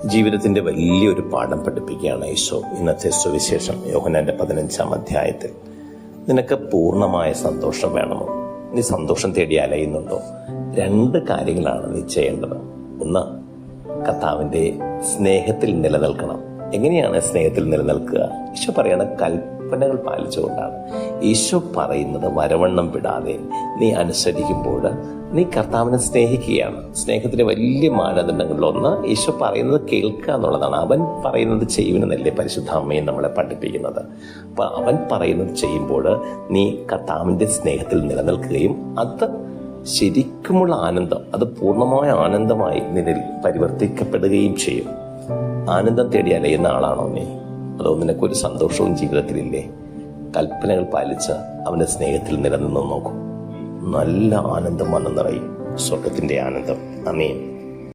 ജീവിതത്തിന്റെ വലിയൊരു പാഠം പഠിപ്പിക്കുകയാണ് ഈശോ ഇന്നത്തെ സുവിശേഷം യോഹന്നാന്റെ 15-ാം അധ്യായത്തിൽ. നിനക്ക് പൂർണ്ണമായ സന്തോഷം വേണമോ? നീ സന്തോഷം തേടി അലയുന്നുണ്ടോ? 2 കാര്യങ്ങളാണ് നീ ചെയ്യേണ്ടത്. ഒന്ന്, കർത്താവിന്റെ സ്നേഹത്തിൽ നിലനിൽക്കണം. എങ്ങനെയാണ് സ്നേഹത്തിൽ നിലനിൽക്കുക? ഈശോ പറയുന്ന കൽപ്പനകൾ പാലിച്ചുകൊണ്ടാണ്. ഈശോ പറയുന്നത് വരവണ്ണം വിടാതെ നീ അനുസരിക്കുമ്പോൾ നീ കർത്താവിനെ സ്നേഹിക്കുകയാണ്. സ്നേഹത്തിന് വലിയ മാനദണ്ഡങ്ങളിലൊന്ന് ഈശോ പറയുന്നത് കേൾക്കുക എന്നുള്ളതാണ്. അവൻ പറയുന്നത് ചെയ്യുമെന്നല്ലേ പരിശുദ്ധ അമ്മയും നമ്മളെ പഠിപ്പിക്കുന്നത്. അപ്പൊ അവൻ പറയുന്നത് ചെയ്യുമ്പോൾ നീ കർത്താവിന്റെ സ്നേഹത്തിൽ നിലനിൽക്കുകയും അത് ശരിക്കുമുള്ള ആനന്ദം, അത് പൂർണ്ണമായ ആനന്ദമായി നിന്നിൽ പരിവർത്തിക്കപ്പെടുകയും ചെയ്യും. ആനന്ദം തേടി അലയുന്ന ആളാണോ നീ? അതോ നിനക്കൊരു സന്തോഷവും ജീവിതത്തിലില്ലേ? കൽപ്പനകൾ പാലിച്ച് അവന്റെ സ്നേഹത്തിൽ നിലനിന്ന് നോക്കും. നല്ല ആനന്ദം വന്നു നിറയും, സ്വർഗത്തിന്റെ ആനന്ദം. ആമേൻ.